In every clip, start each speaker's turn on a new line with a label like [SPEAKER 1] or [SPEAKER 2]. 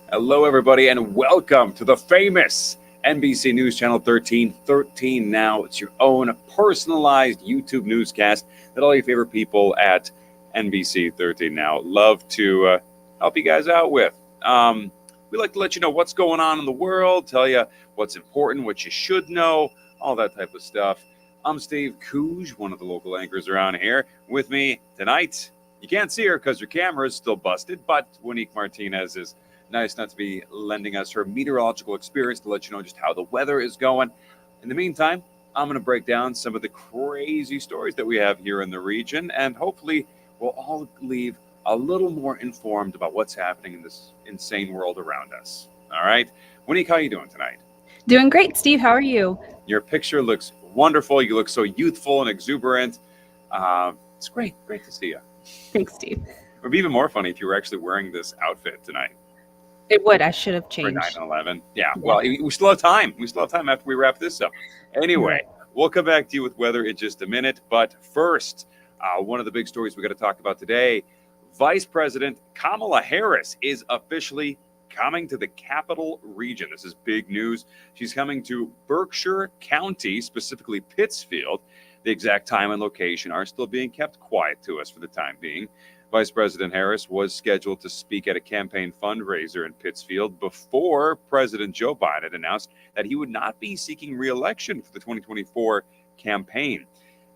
[SPEAKER 1] Hello, everybody, and welcome to the famous NBC News Channel 13 Now. It's your own personalized YouTube newscast that all your favorite people at NBC 13 Now love to help you guys out with. We like to let you know what's going on in the world, tell you what's important, what you should know, all that type of stuff. I'm Steve Cooge, one of the local anchors around here. With me tonight, you can't see her because her camera is still busted, but Monique Martinez is nice not to be lending us her meteorological experience to let you know just how the weather is going. In the meantime, I'm going to break down some of the crazy stories that we have here in the region, and hopefully we'll all leave a little more informed about what's happening in this insane world around us. All right? Monique, how are you doing tonight?
[SPEAKER 2] Doing great, Steve. How are you?
[SPEAKER 1] Your picture looks wonderful. You look so youthful and exuberant. It's great to see you.
[SPEAKER 2] Thanks, Steve.
[SPEAKER 1] It would be even more funny if you were actually wearing this outfit tonight.
[SPEAKER 2] It would. I should have
[SPEAKER 1] For
[SPEAKER 2] changed.
[SPEAKER 1] 9/11. Yeah, well, we still have time. We still have time after we wrap this up. Anyway, we'll come back to you with weather in just a minute. But first, one of the big stories we got to talk about today, Vice President Kamala Harris is officially coming to the capital region. This is big news. She's coming to Berkshire County, specifically Pittsfield. The exact time and location are still being kept quiet to us for the time being. Vice President Harris was scheduled to speak at a campaign fundraiser in Pittsfield before President Joe Biden announced that he would not be seeking re-election for the 2024 campaign.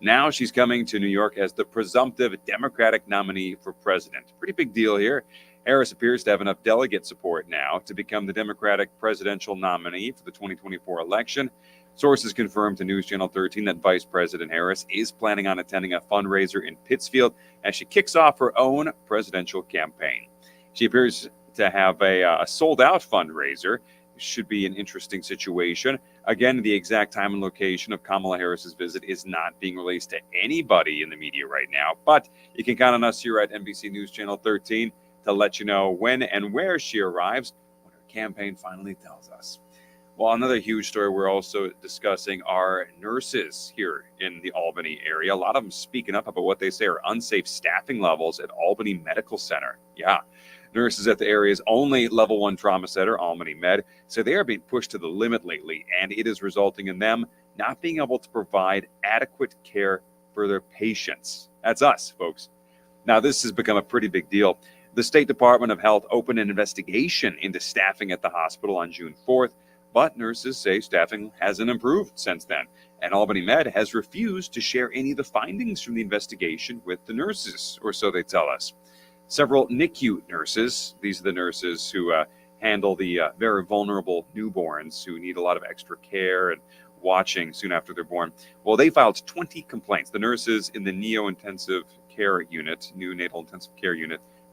[SPEAKER 1] Now she's coming to New York as the presumptive Democratic nominee for president. Pretty big deal here. Harris appears to have enough delegate support now to become the Democratic presidential nominee for the 2024 election. Sources confirmed to News Channel 13 that Vice President Harris is planning on attending a fundraiser in Pittsfield as she kicks off her own presidential campaign. She appears to have a sold-out fundraiser. Should be an interesting situation. Again, the exact time and location of Kamala Harris's visit is not being released to anybody in the media right now, but you can count on us here at NBC News Channel 13 to let you know when and where she arrives when her campaign finally tells us. Well, another huge story we're also discussing are nurses here in the Albany area. A lot of them speaking up about what they say are unsafe staffing levels at Albany Medical Center. Yeah, nurses at the area's only level 1 trauma center, Albany Med, say they are being pushed to the limit lately, and it is resulting in them not being able to provide adequate care for their patients. That's us, folks. Now, this has become a pretty big deal. The State Department of Health opened an investigation into staffing at the hospital on June 4th. But nurses say staffing hasn't improved since then, and Albany Med has refused to share any of the findings from the investigation with the nurses, or so they tell us. Several NICU nurses, these are the nurses who handle the very vulnerable newborns who need a lot of extra care and watching soon after they're born. Well, they filed 20 complaints. The nurses in the neonatal intensive care unit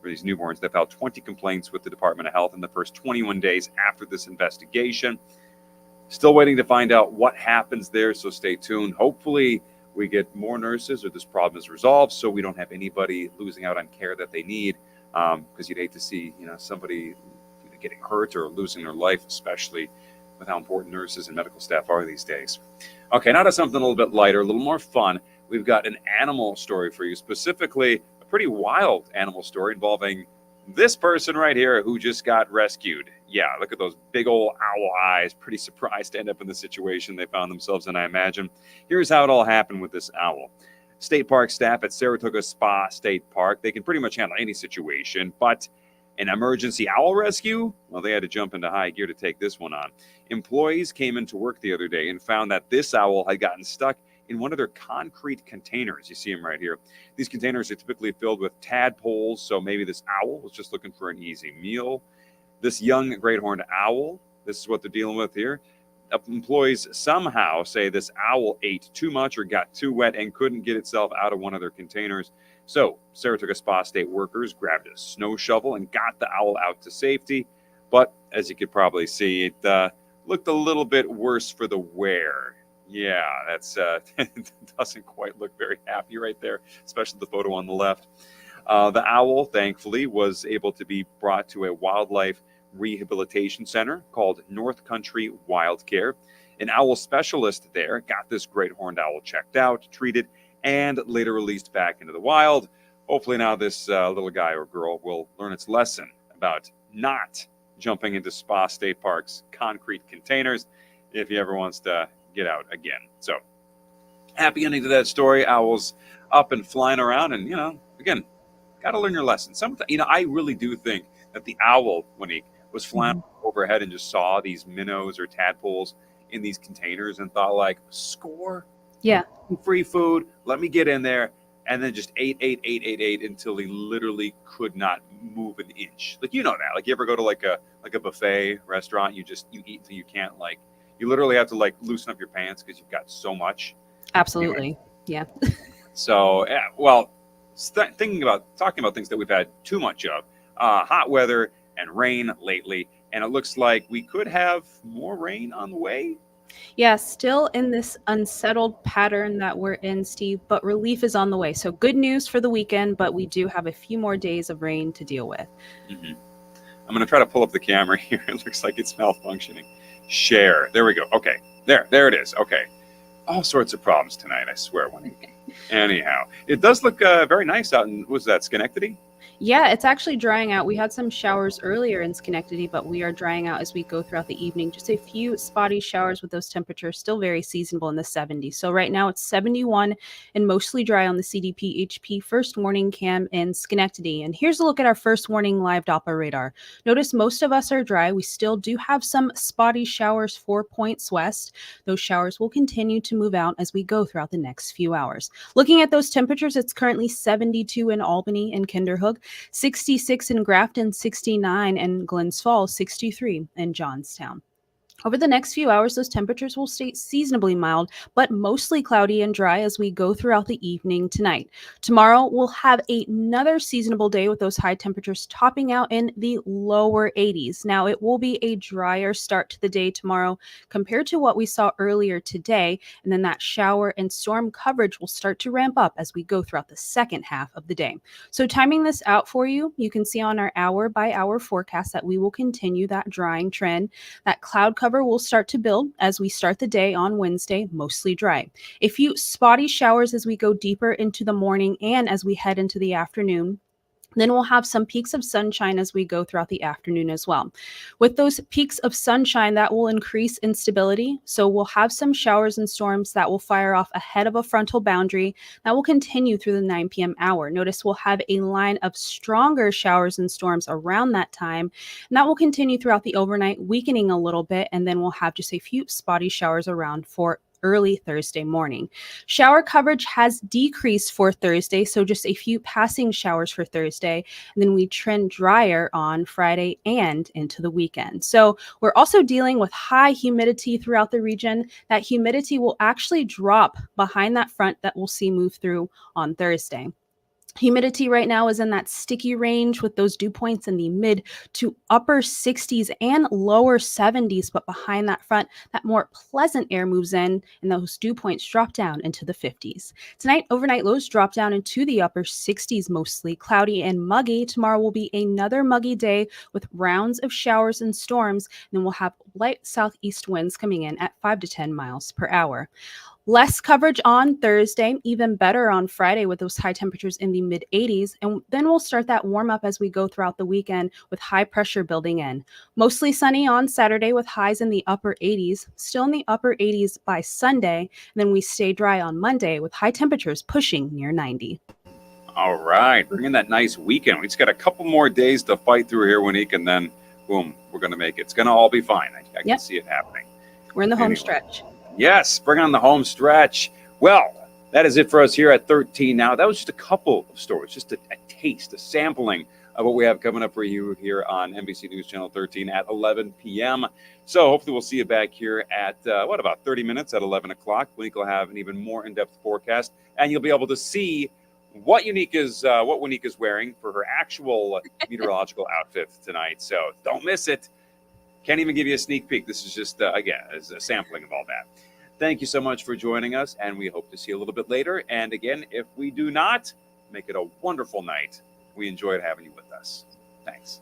[SPEAKER 1] for these newborns, they filed 20 complaints with the Department of Health in the first 21 days after this investigation. Still waiting to find out what happens there, so stay tuned. Hopefully we get more nurses or this problem is resolved so we don't have anybody losing out on care that they need, because you'd hate to see somebody getting hurt or losing their life, especially with how important nurses and medical staff are these days. Okay, now to something a little bit lighter, a little more fun. We've got an animal story for you, specifically pretty wild animal story involving this person right here who just got rescued. Yeah, look at those big old owl eyes. Pretty surprised to end up in the situation they found themselves in, I imagine. Here's how it all happened with this owl. State park staff at Saratoga Spa State Park, they can pretty much handle any situation, but an emergency owl rescue? Well, they had to jump into high gear to take this one on. Employees came into work the other day and found that this owl had gotten stuck in one of their concrete containers. You see them right here. These containers are typically filled with tadpoles, so maybe this owl was just looking for an easy meal. This young great horned owl, this is what they're dealing with here. Employees somehow say this owl ate too much or got too wet and couldn't get itself out of one of their containers. So Saratoga Spa State workers grabbed a snow shovel and got the owl out to safety. But as you could probably see, it looked a little bit worse for the wear. Yeah, that's doesn't quite look very happy right there, especially the photo on the left. The owl, thankfully, was able to be brought to a wildlife rehabilitation center called North Country Wild Care. An owl specialist there got this great horned owl checked out, treated, and later released back into the wild. Hopefully now this little guy or girl will learn its lesson about not jumping into spa state parks, concrete containers, if he ever wants to get out again. So happy ending to that story. Owls up and flying around, and again, got to learn your lesson. I really do think that the owl, when he was flying overhead and just saw these minnows or tadpoles in these containers and thought, like, score,
[SPEAKER 2] Yeah.
[SPEAKER 1] free food, let me get in there, and then just ate until he literally could not move an inch. Like, that. Like, you ever go to like a buffet restaurant, you eat until you can't, like, you literally have to like loosen up your pants because you've got so much.
[SPEAKER 2] Absolutely.
[SPEAKER 1] Anyway.
[SPEAKER 2] Yeah.
[SPEAKER 1] So, talking about things that we've had too much of, hot weather and rain lately, and it looks like we could have more rain on the way.
[SPEAKER 2] Yeah, still in this unsettled pattern that we're in, Steve, but relief is on the way. So good news for the weekend, but we do have a few more days of rain to deal with.
[SPEAKER 1] I'm going to try to pull up the camera here. It looks like it's malfunctioning. Share. There we go. Okay. There it is. Okay. All sorts of problems tonight, I swear. Anyhow, it does look very nice out in, was that Schenectady?
[SPEAKER 2] Yeah, it's actually drying out. We had some showers earlier in Schenectady, but we are drying out as we go throughout the evening. Just a few spotty showers with those temperatures, still very seasonable in the 70s. So right now it's 71 and mostly dry on the CDP HP first warning cam in Schenectady. And here's a look at our first warning live Doppler radar. Notice most of us are dry. We still do have some spotty showers 4 points west. Those showers will continue to move out as we go throughout the next few hours. Looking at those temperatures, it's currently 72 in Albany and Kinderhook, 66 in Grafton, 69 in Glens Falls, 63 in Johnstown. Over the next few hours, those temperatures will stay seasonably mild, but mostly cloudy and dry as we go throughout the evening tonight. Tomorrow, we'll have another seasonable day with those high temperatures topping out in the lower 80s. Now, it will be a drier start to the day tomorrow compared to what we saw earlier today, and then that shower and storm coverage will start to ramp up as we go throughout the second half of the day. So timing this out for you, you can see on our hour-by-hour forecast that we will continue that drying trend. That cloud cover will start to build as we start the day on Wednesday, mostly dry. A few spotty showers as we go deeper into the morning and as we head into the afternoon. Then we'll have some peaks of sunshine as we go throughout the afternoon as well. With those peaks of sunshine, that will increase instability. So we'll have some showers and storms that will fire off ahead of a frontal boundary that will continue through the 9 p.m. hour. Notice we'll have a line of stronger showers and storms around that time, and that will continue throughout the overnight, weakening a little bit, and then we'll have just a few spotty showers around for early Thursday morning. Shower coverage has decreased for Thursday, so just a few passing showers for Thursday, and then we trend drier on Friday and into the weekend. So we're also dealing with high humidity throughout the region. That humidity will actually drop behind that front that we'll see move through on Thursday. Humidity right now is in that sticky range with those dew points in the mid to upper 60s and lower 70s, but behind that front, that more pleasant air moves in and those dew points drop down into the 50s. Tonight, overnight lows drop down into the upper 60s, mostly cloudy and muggy. Tomorrow will be another muggy day with rounds of showers and storms, and then we'll have light southeast winds coming in at 5 to 10 miles per hour. Less coverage on Thursday, even better on Friday with those high temperatures in the mid 80s. And then we'll start that warm up as we go throughout the weekend with high pressure building in. Mostly sunny on Saturday with highs in the upper 80s, still in the upper 80s by Sunday. And then we stay dry on Monday with high temperatures pushing near 90.
[SPEAKER 1] All right. Bring in that nice weekend. We just got a couple more days to fight through here, Winique, and then boom, we're going to make it. It's going to all be fine. I can see it happening.
[SPEAKER 2] We're in the home stretch.
[SPEAKER 1] Yes, bring on the home stretch. Well, that is it for us here at 13 now. That was just a couple of stories, just a taste, a sampling of what we have coming up for you here on NBC News Channel 13 at 11 p.m. So hopefully we'll see you back here at, about 30 minutes at 11 o'clock. Winique will have an even more in-depth forecast, and you'll be able to see what Winique is wearing for her actual meteorological outfit tonight. So don't miss it. Can't even give you a sneak peek. This is just, again, as a sampling of all that. Thank you so much for joining us, and we hope to see you a little bit later. And again, if we do not, make it a wonderful night. We enjoyed having you with us. Thanks.